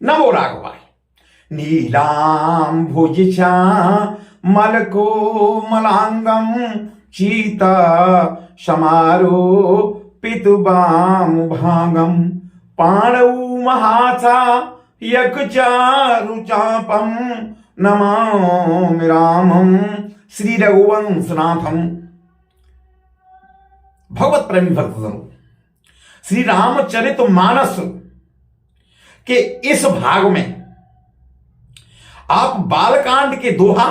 नमो राघवाय। नीलाम्भुजचा मलकोमलांगम चीता समारोपितुबामुभागम पाणौ महासा यकचारुचापम नमामि रामं श्री रघुवंशनाथम। भगवत प्रेमी भक्तजनों, श्री रामचरित मानस के इस भाग में आप बालकांड के दोहा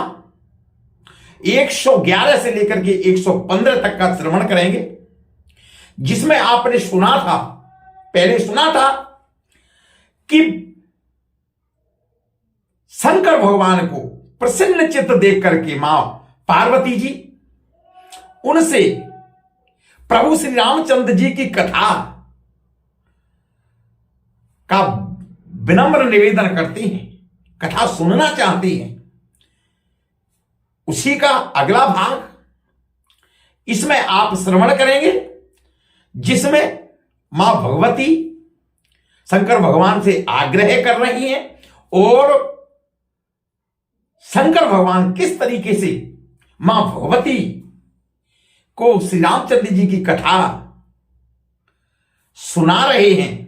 111 से लेकर के 115 तक का श्रवण करेंगे, जिसमें आपने पहले सुना था कि शंकर भगवान को प्रसन्न चित्त देख करके मां पार्वती जी उनसे प्रभु श्री रामचंद्र जी की कथा का विनम्र निवेदन करती हैं, कथा सुनना चाहती हैं। उसी का अगला भाग इसमें आप श्रवण करेंगे, जिसमें मां भगवती शंकर भगवान से आग्रह कर रही हैं और शंकर भगवान किस तरीके से मां भगवती को श्री रामचंद्र जी की कथा सुना रहे हैं।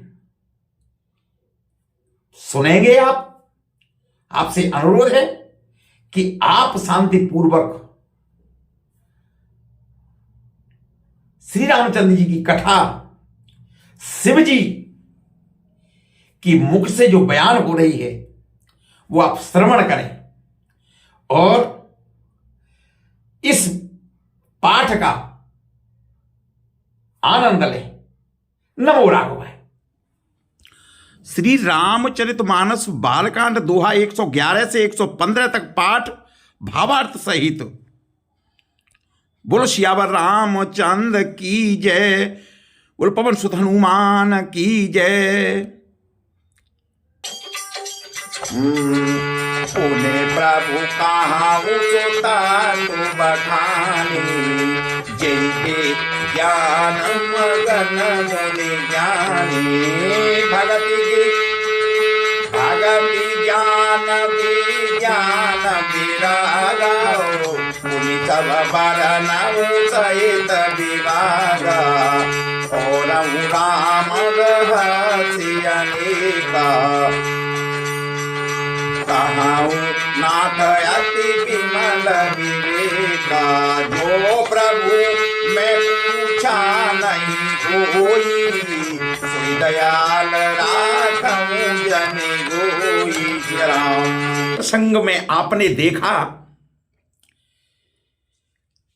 सुनेंगे आप। आपसे अनुरोध है कि आप शांतिपूर्वक श्री रामचंद्र जी की कथा शिव जी की मुख से जो बयान हो रही है वो आप श्रवण करें और इस पाठ का आनंद लें। नमो राघवाय। श्री रामचरितमानस बालकांड दोहा 111 से 115 तक पाठ भावार्थ सहित। बोलो सियावर रामचंद्र की जय। बोलो पवन सुत हनुमान की जय। उन्हें प्रभु कहाँ उचोता तो बखानी जय ज्ञान मगन मुनि ज्ञानी भगति ज्ञान विरागा मुनि सब बरन सहित विभागा और राम रहस्य अनेका कहाऊ नाथ अति विमल विवेका जो प्रभु मैं पूछा नहीं कोई श्री दयाल राखूं जन गोई। राम प्रसंग में आपने देखा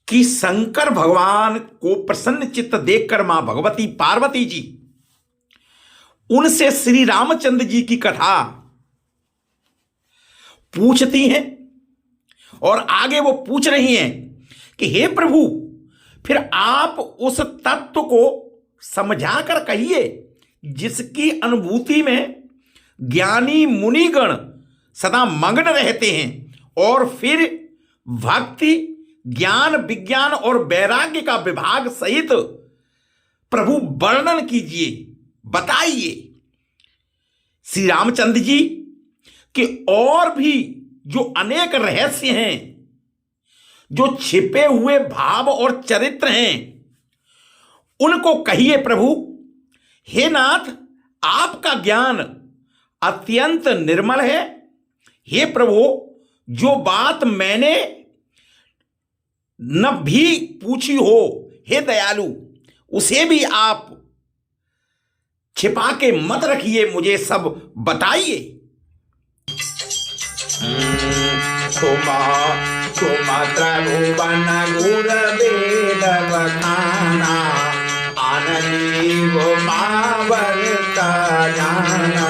कि शंकर भगवान को प्रसन्न चित्त देखकर मां भगवती पार्वती जी उनसे श्री रामचंद्र जी की कथा पूछती हैं और आगे वो पूछ रही हैं कि हे प्रभु, फिर आप उस तत्व को समझाकर कहिए जिसकी अनुभूति में ज्ञानी मुनिगण सदा मग्न रहते हैं, और फिर भक्ति ज्ञान विज्ञान और वैराग्य का विभाग सहित प्रभु वर्णन कीजिए, बताइए। श्री रामचंद्र जी कि और भी जो अनेक रहस्य हैं, जो छिपे हुए भाव और चरित्र हैं, उनको कहिए प्रभु। हे नाथ, आपका ज्ञान अत्यंत निर्मल है। हे प्रभु, जो बात मैंने न भी पूछी हो, हे दयालु, उसे भी आप छिपा के मत रखिए, मुझे सब बताइए। त्रिभुवन गुर वेद बखाना आनंदी वो पावन का जाना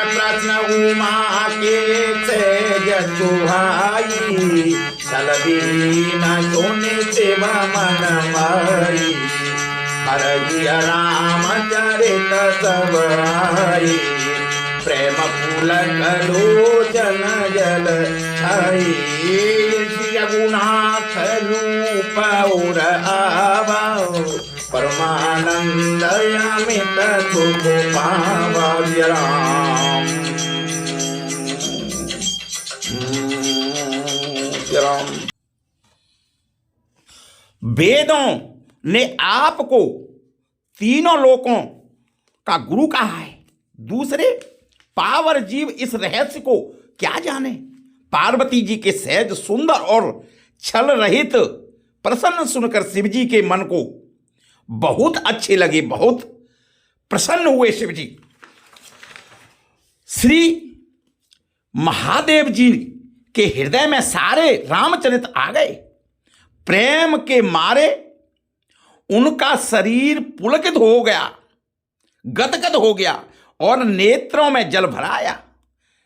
प्रश्न उमा के से जुहाई सलबीन सोने सेवा मन माई हरजिय रामचरित सब आई प्रेम फूल लोचन जल छाई रघुनाथ रूप और आवाओ परमानंद अमित सुख पावा। राम वेदों ने आपको तीनों लोकों का गुरु कहा है। दूसरे पावर जीव इस रहस्य को क्या जाने। पार्वती जी के सहज सुंदर और छल रहित प्रसन्न सुनकर शिव जी के मन को बहुत अच्छे लगे, बहुत प्रसन्न हुए शिव जी। श्री महादेव जी के हृदय में सारे रामचरित आ गए। प्रेम के मारे उनका शरीर पुलकित हो गया, गदगद हो गया और नेत्रों में जल भर आया।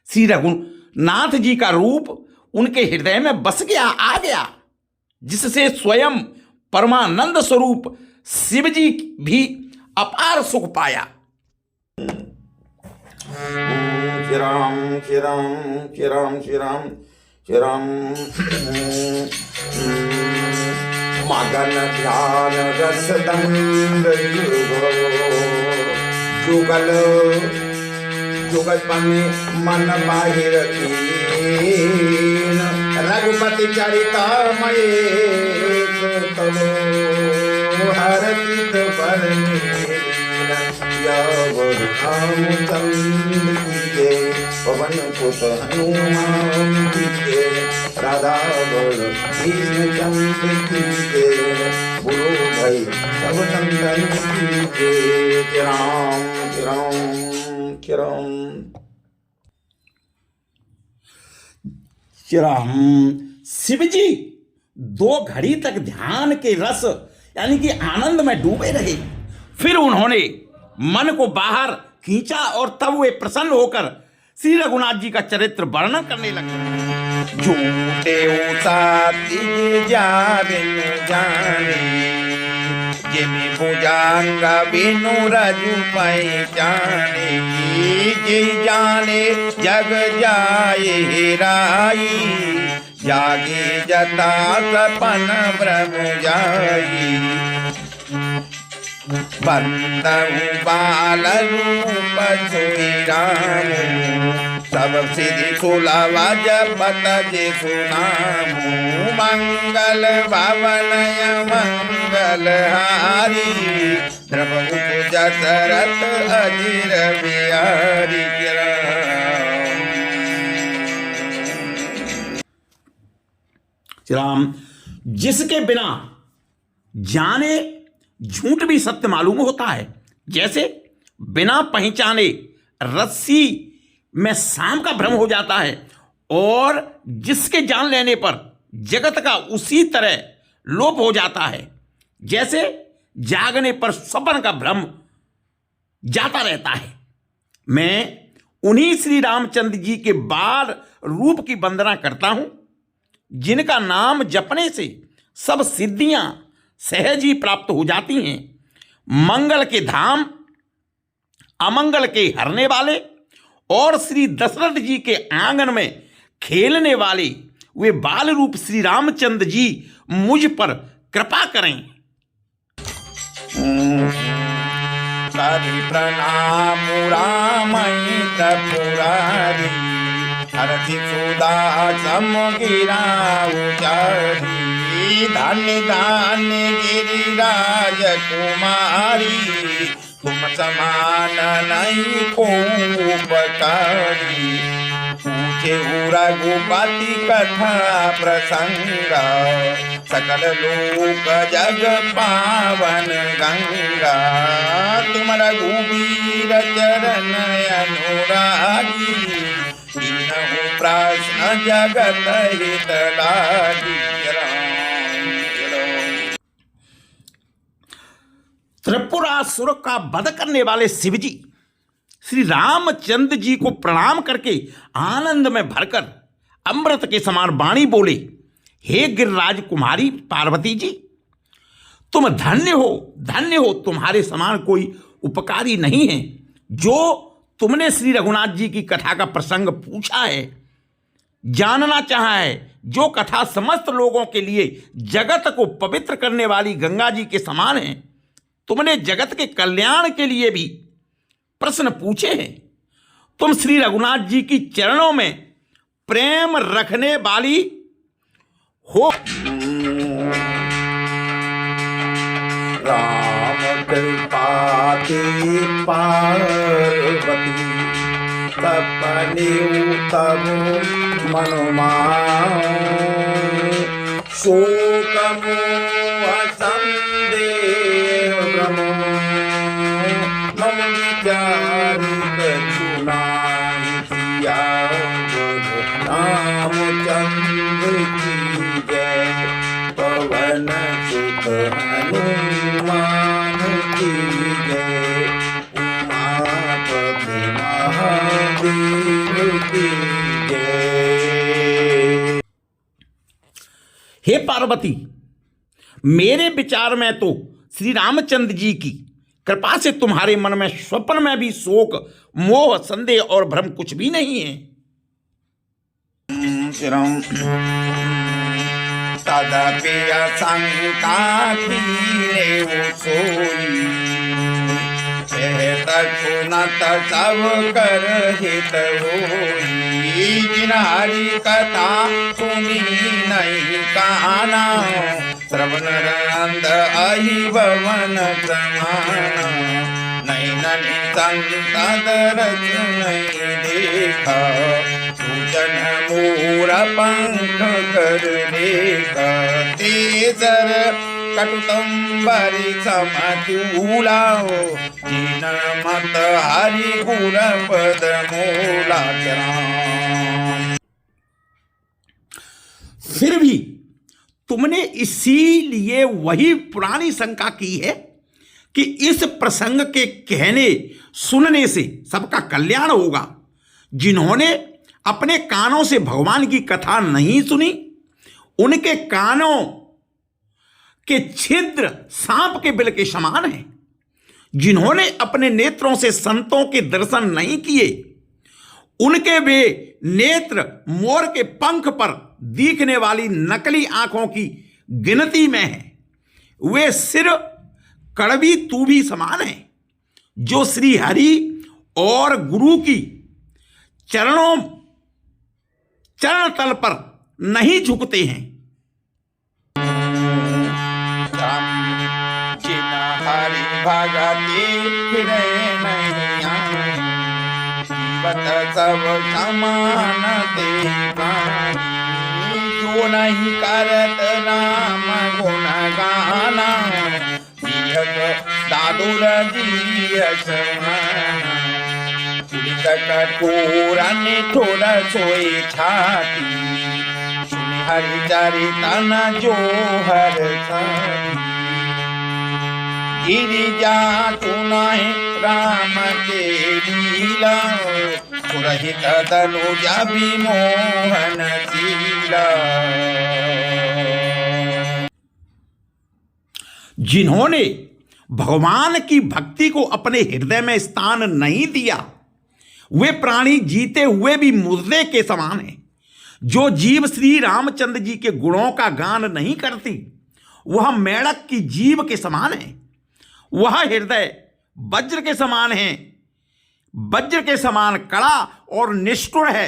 श्री रघुनाथ जी का रूप उनके हृदय में बस गया, आ गया, जिससे स्वयं परमानंद स्वरूप शिव जी भी अपार सुख पाया। श्रीराम श्रीराम श्रीराम श्रीराम श्रीराम मगन ध्यान रस दंड जुगल जुगल पन्ने मन बाहिर कीन रघुपति चरिता महेश तवो हरतित बरनी रामचंद्र की जय पवन सुत हनुमान की जय राधा कृष्ण चंद्र की जय गुरु भाई सब संतन की जय। राम राम राम राम। शिव जी 2 घड़ी तक ध्यान के रस यानी कि आनंद में डूबे रहे। फिर उन्होंने मन को बाहर खींचा और तब वे प्रसन्न होकर श्री रघुनाथ जी का चरित्र वर्णन करने लगे। झूठे उसाती जाबिन जाने जिमि भुजांग बिनु रजु पहचाने जे जाने जग जाए हेराई जागे जता सपन ब्रह्म जाई बंदहु बाल रूप सोई राम सब सिद्धि सुलभ जपत जे सुनामु मंगल भवन मंगल हारी द्रवहु जसरथ अजिर बिहारी। राम। जिसके बिना जाने झूठ भी सत्य मालूम होता है, जैसे बिना पहचाने रस्सी में सांप का भ्रम हो जाता है और जिसके जान लेने पर जगत का उसी तरह लोप हो जाता है, जैसे जागने पर स्वप्न का भ्रम जाता रहता है। मैं उन्हीं श्री रामचंद्र जी के बाल रूप की वंदना करता हूं, जिनका नाम जपने से सब सिद्धियां सहज ही प्राप्त हो जाती हैं। मंगल के धाम, अमंगल के हरने वाले और श्री दशरथ जी के आंगन में खेलने वाले वे बाल रूप श्री रामचंद्र जी मुझ पर कृपा करें। करि प्रणाम रामई त्रिपुरारी हरति सुदा समगिरा उचारी धन्य धान्य गिरिराज कुमारी तुम समान नहीं को उपकारी पूछे रघुपति कथा प्रसंगा सकल लोक जग पावन गंगा तुम रघुवीर चरण अनुरागी दीनहु प्रश्न जगत हित लागी। त्रिपुरासुर का वध करने वाले शिवजी श्री रामचंद्र जी को प्रणाम करके आनंद में भरकर अमृत के समान वाणी बोले, हे गिरिराज कुमारी पार्वती जी, तुम धन्य हो, तुम्हारे समान कोई उपकारी नहीं है। जो तुमने श्री रघुनाथ जी की कथा का प्रसंग पूछा है, जानना चाहा है, जो कथा समस्त लोगों के लिए जगत को पवित्र करने वाली गंगा जी के समान है, तुमने जगत के कल्याण के लिए भी प्रश्न पूछे हैं। तुम श्री रघुनाथ जी की चरणों में प्रेम रखने वाली हो। राम कृपाते पार्वती तपने तब मनुमाओ शोक मोह संदेह भ्रम मम विचार कछु नाहि किया रामचंद्र की जय पवन सुत हनुमान की जय उमापति महादेव की जय। हे पार्वती, मेरे विचार में तो श्री रामचंद्र जी की कृपा से तुम्हारे मन में स्वप्न में भी शोक मोह संदेह और भ्रम कुछ भी नहीं है। तदपि शंका कीने सोई सुनत सब कर हित होई जिनहरि कथा सुनी नहीं काना श्रवण रंद अहि भवन समाना नहीं ननी संत दरस नहीं देखा पूजन मूर पंख कर देखा तेसर कटुतंबरी समतूलाओ जिन मत हरि गुण पद मूला चरण। फिर भी तुमने इसीलिए वही पुरानी शंका की है कि इस प्रसंग के कहने सुनने से सबका कल्याण होगा। जिन्होंने अपने कानों से भगवान की कथा नहीं सुनी, उनके कानों के छिद्र सांप के बिल के समान हैं। जिन्होंने अपने नेत्रों से संतों के दर्शन नहीं किए, उनके वे नेत्र मोर के पंख पर दिखने वाली नकली आंखों की गिनती में हैं। वे सिर कड़वी तूभी समान हैं, जो श्री हरि और गुरु की चरण तल पर नहीं झुकते हैं। हरि भगति जीवत सब समान जो नहीं करत राम गुण गाना दादुर जी कठोर निठोर सोई छाती सुनि हरि चरितन जो हर गिरिजा सुनाए राम के लीला पुरहित तनुजा विमोहन शीला। जिन्होंने भगवान की भक्ति को अपने हृदय में स्थान नहीं दिया, वे प्राणी जीते हुए भी मुर्दे के समान हैं। जो जीव श्री रामचंद्र जी के गुणों का गान नहीं करती, वह मेढक की जीव के समान है। वह हृदय वज्र के समान है, वज्र के समान कड़ा और निष्ठुर है।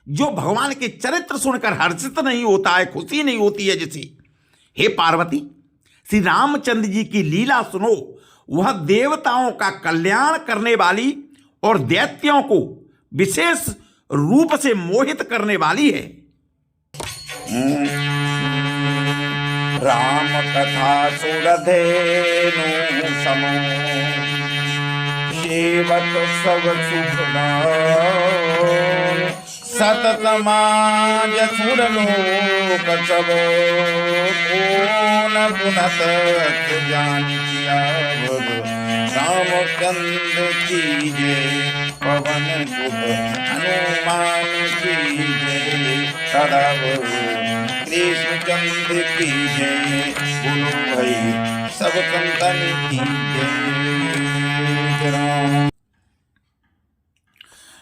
जो भगवान के चरित्र सुनकर हर्षित नहीं होता है, खुशी नहीं होती है जिसे। हे पार्वती, श्री रामचंद्र जी की लीला सुनो। वह देवताओं का कल्याण करने वाली और दैत्यों को विशेष रूप से मोहित करने वाली है। राम कथा सुरधेनु समो सेवत सब सुख सतत माज सुरलोक सब कौन गुणत जान किया रामचंद्र की जय पवन सुत हनुमान की जय सदा कृष्णचंद्र की जय बोलो भाई सब संतन की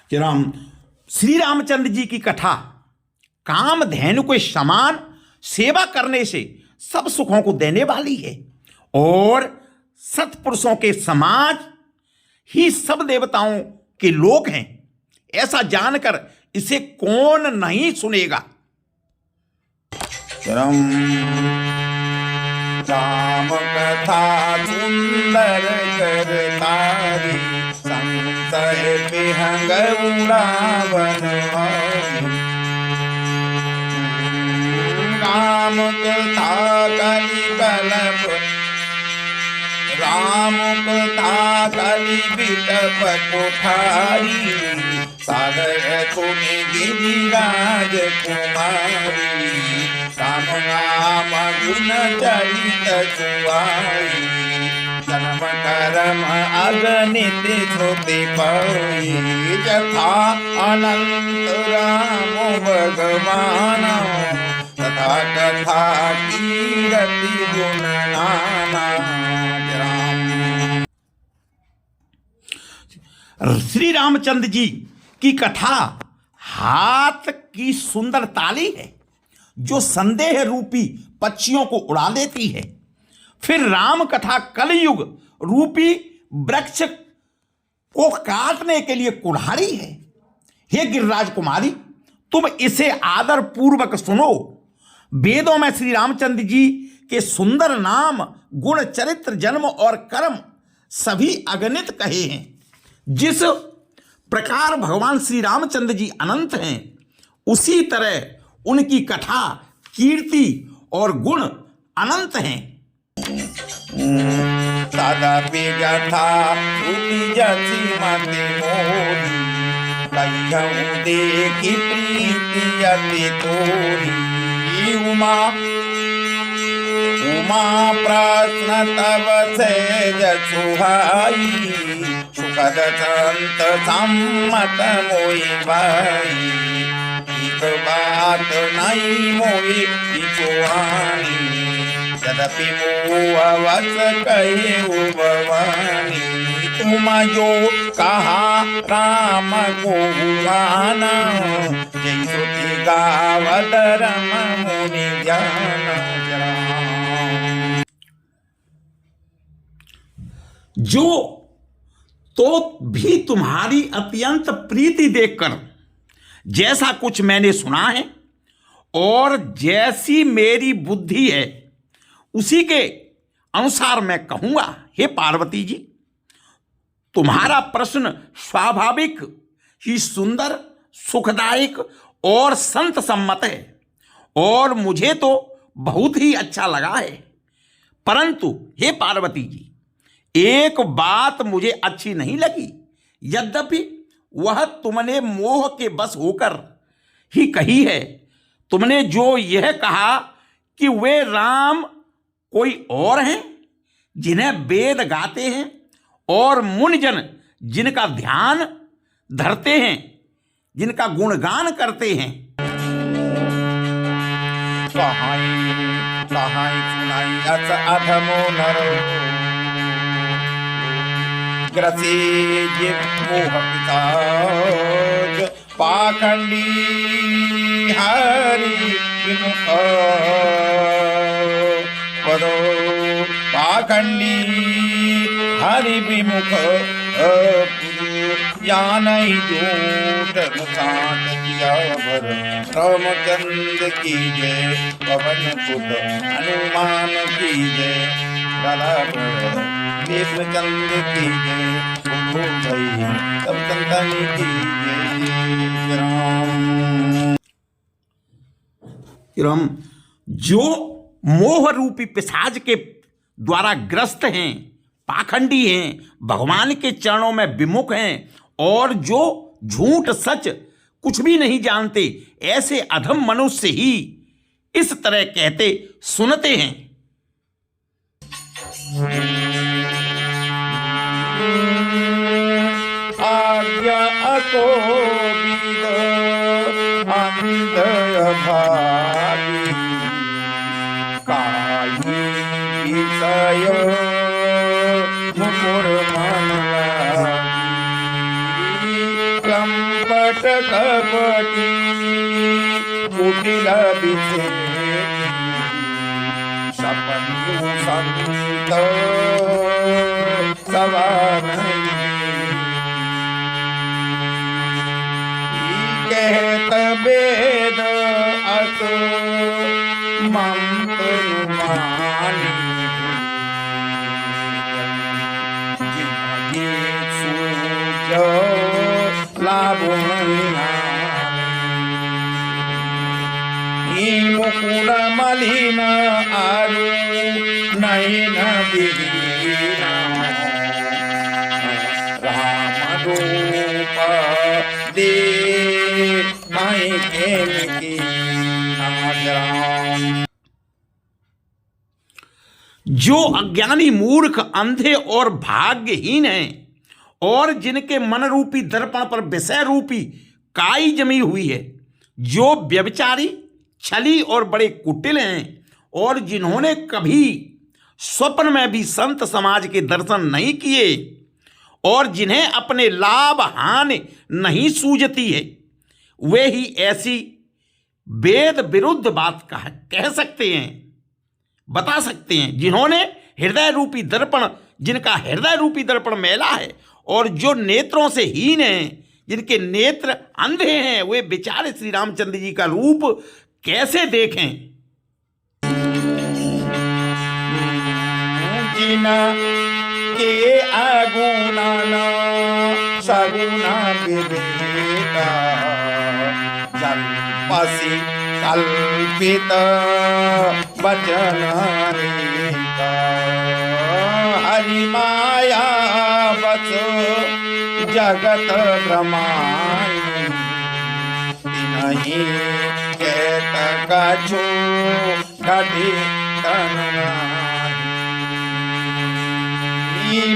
जय राम। श्री रामचंद्र जी की कथा कामधेनु के समान सेवा करने से सब सुखों को देने वाली है और सत्पुरुषों के समाज ही सब देवताओं के लोक हैं। ऐसा जानकर इसे कौन नहीं सुनेगा। राम कथा सुंदर करतारी संशय विहंग उड़ावन राम कथा कलि कलप राम कथा कलि बिटप कोठारी सागर सुनि गिरिराज कुमारी राम नाम गुण चरित सुहाई जन्म कर्म अगणित श्रुति पाई यथा अनंत राम भगवान तथा कथा कीरति गुण नाना। श्री रामचंद्र जी की कथा हाथ की सुंदर ताली है जो संदेह रूपी पक्षियों को उड़ा देती है। फिर राम कथा कलयुग रूपी वृक्ष को काटने के लिए कुल्हाड़ी है। हे गिरिराज कुमारी, तुम इसे आदर पूर्वक सुनो। वेदों में श्री रामचंद्र जी के सुंदर नाम, गुण, चरित्र, जन्म और कर्म सभी अगणित कहे हैं। जिस प्रकार भगवान श्री रामचंद्र जी अनंत हैं, उसी तरह उनकी कथा, कीर्ति और गुण अनंत हैं। तदपि यथा श्रुति जसि मति मोहि कह्यहु देखि प्रीति अति तोहि उमा उमा प्रश्न तव सेज सुहाई सुखद संत सम्मत मोहि भाई एक बात नहीं मोहि बिचुआनी यद्यपि मोहवश कहे भवानी तुम जो कहा राम को गाना जय श्रुति गावत रम मुनि ज्ञान। जो तो भी तुम्हारी अत्यंत प्रीति देखकर जैसा कुछ मैंने सुना है और जैसी मेरी बुद्धि है उसी के अनुसार मैं कहूंगा। हे पार्वती जी, तुम्हारा प्रश्न स्वाभाविक ही सुंदर, सुखदायक और संत सम्मत है और मुझे तो बहुत ही अच्छा लगा है। परंतु हे पार्वती जी, एक बात मुझे अच्छी नहीं लगी, यद्यपि वह तुमने मोह के बस होकर ही कही है। तुमने जो यह कहा कि वे राम कोई और हैं जिन्हें वेद गाते हैं और मुनिजन जिनका ध्यान धरते हैं, जिनका गुणगान करते हैं। कहाई सुनाई अस अधमो नरो ग्रसे जे मोह पिशाच पाखंडी हरि विमुख पदो पाखंडी हरि विमुख जानई झूठ मुसात किया भर रामचंद्र की जय पवन पुत हनुमान की जय कृष्णचंद्र की जय भाई सब संतन की जय। राम जो मोह रूपी पिशाच के द्वारा ग्रस्त हैं, पाखंडी हैं, भगवान के चरणों में विमुख हैं और जो झूठ सच कुछ भी नहीं जानते, ऐसे अधम मनुष्य ही इस तरह कहते सुनते हैं। आज्ञा को विद अंध भागी काई विषय मुकुर मन कंपट कपटी कुटिल विषेदी सपनु संत सवान कहत वेद अस मंत्र मानी जो लाभ मुकुर मलिन आरु नयन विहीन राम रूप दे माई की नाम। जो अज्ञानी मूर्ख अंधे और भाग्यहीन हैं और जिनके मन रूपी दर्पण पर विषय रूपी काई जमी हुई है, जो व्यभिचारी छली और बड़े कुटिल हैं और जिन्होंने कभी स्वप्न में भी संत समाज के दर्शन नहीं किए और जिन्हें अपने लाभ हानि नहीं सूझती है, वे ही ऐसी वेद विरुद्ध बात कह सकते हैं, बता सकते हैं। जिन्होंने हृदय रूपी दर्पण, जिनका हृदय रूपी दर्पण मैला है और जो नेत्रों से हीन हैं, जिनके नेत्र अंधे हैं, वे बेचारे श्री रामचंद्र जी का रूप कैसे देखें। जिना के अगुना सगुना विवेका जल्पसी कल्पित वचन रेका हरि माया बस जगत ब्रह्मांड नहीं कहत कछु घटी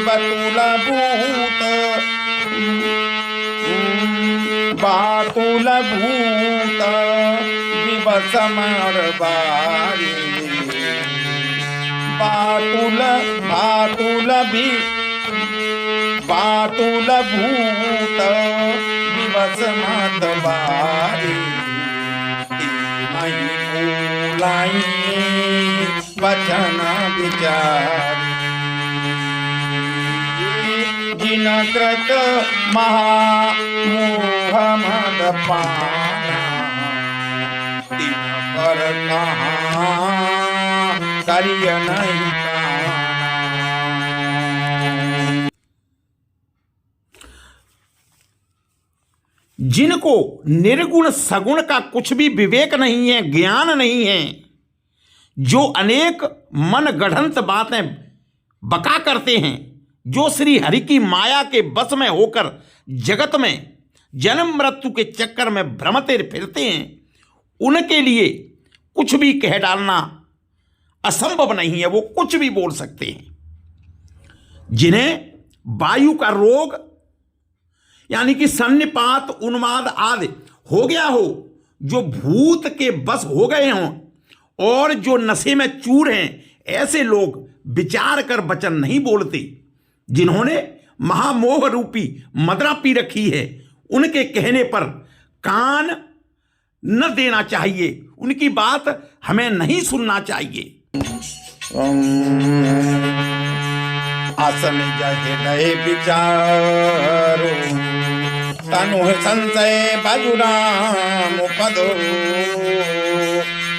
बतुल भूत बातुल भूत विवश मर बारी बातुल बातुल भी बातुल भूत विवश मत बारी मही मूलाई वचन विचारी जिन कृत महामोह मद पाना तिन पर कहाँ करिय नहीं काना। जिनको निर्गुण सगुण का कुछ भी विवेक नहीं है, ज्ञान नहीं है, जो अनेक मन गढ़ंत बातें बका करते हैं, जो श्री हरि की माया के बस में होकर जगत में जन्म मृत्यु के चक्कर में भ्रमते फिरते हैं, उनके लिए कुछ भी कह डालना असंभव नहीं है। वो कुछ भी बोल सकते हैं। जिन्हें वायु का रोग यानी कि सन्निपात उन्माद आदि हो गया हो, जो भूत के बस हो गए हों और जो नशे में चूर हैं, ऐसे लोग विचार कर वचन नहीं बोलते। जिन्होंने महामोह रूपी मदरा पी रखी है, उनके कहने पर कान न देना चाहिए, उनकी बात हमें नहीं सुनना चाहिए। आसन जहे नए विचारो तनु संशय बजुराम पदो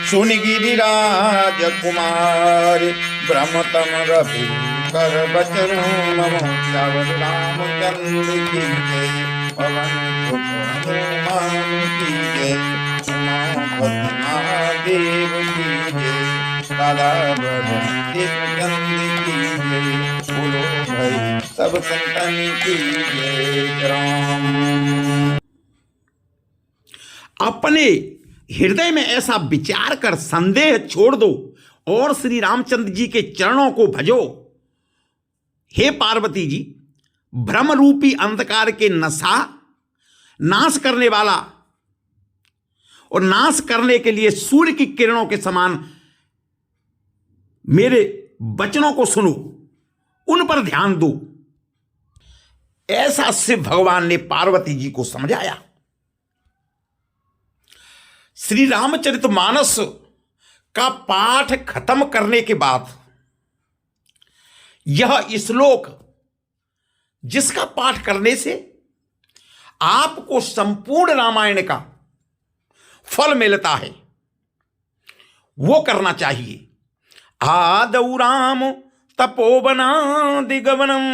सुन गिरिराज कुमार ब्रह्मतम रवि कर बचन नमो श्यावर रामचंद्र की जय पवन हनुमान की जय महादेव की जय राधा कृष्ण की जय बोलो भाई सब संतन की जय राम। अपने हृदय में ऐसा विचार कर संदेह छोड़ दो और श्री रामचंद्र जी के चरणों को भजो। हे पार्वती जी, भ्रम रूपी अंधकार के नशा नाश करने वाला और नाश करने के लिए सूर्य की किरणों के समान मेरे वचनों को सुनो, उन पर ध्यान दो। ऐसा शिव भगवान ने पार्वती जी को समझाया। श्री रामचरितमानस का पाठ खत्म करने के बाद यह श्लोक, जिसका पाठ करने से आपको संपूर्ण रामायण का फल मिलता है, वो करना चाहिए। आदौ राम तपोवनादिगमनम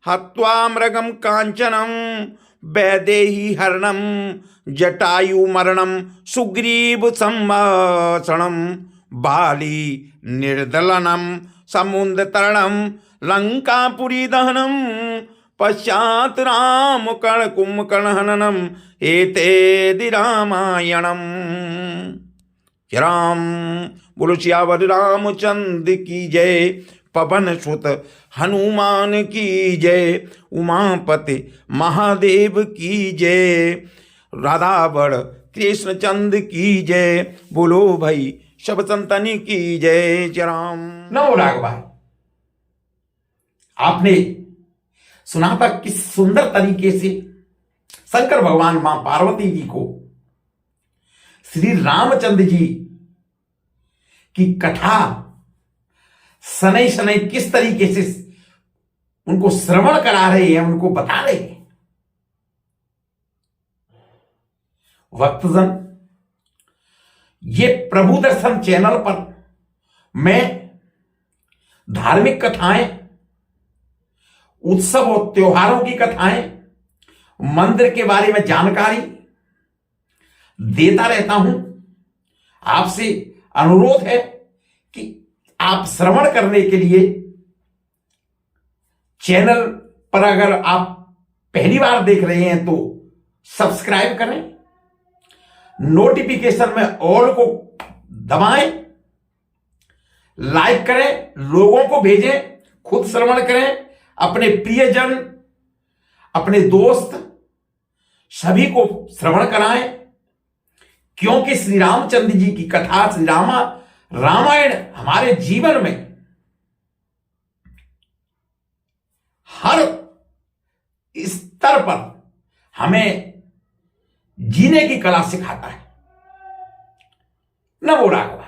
हत्वा मृगम कांचनम वैदेही हरणम जटायु मरणम सुग्रीव संभाषणम बाली निर्दलनम समुद्र तरणम लंकापुरी दहनम पश्चात राम कर्ण कुंभकर्ण हननम एते रामायणम। राम बोलो सियावर रामचंद्र की जय। पवन सुत हनुमान की जय। उमापति महादेव की जय। राधावर कृष्णचंद्र की जय। बोलो भाई सब संतन की जय। जय राम। नमो राघव भाई, आपने सुना था किस सुंदर तरीके से शंकर भगवान मां पार्वती जी को श्री रामचंद्र जी की कथा शनै शनै किस तरीके से उनको श्रवण करा रहे हैं, उनको बता रहे हैं। भक्तजन, ये प्रभु दर्शन चैनल पर मैं धार्मिक कथाएं, उत्सव और त्योहारों की कथाएं, मंदिर के बारे में जानकारी देता रहता हूं। आपसे अनुरोध है कि आप श्रवण करने के लिए चैनल पर अगर आप पहली बार देख रहे हैं तो सब्सक्राइब करें, नोटिफिकेशन में ऑल को दबाएं, लाइक करें, लोगों को भेजें, खुद श्रवण करें, अपने प्रियजन, अपने दोस्त सभी को श्रवण कराएं, क्योंकि श्री रामचंद्र जी की कथा, श्री रामायण हमारे जीवन में हर स्तर पर हमें जीने की कला सिखाता है। नमो राघव।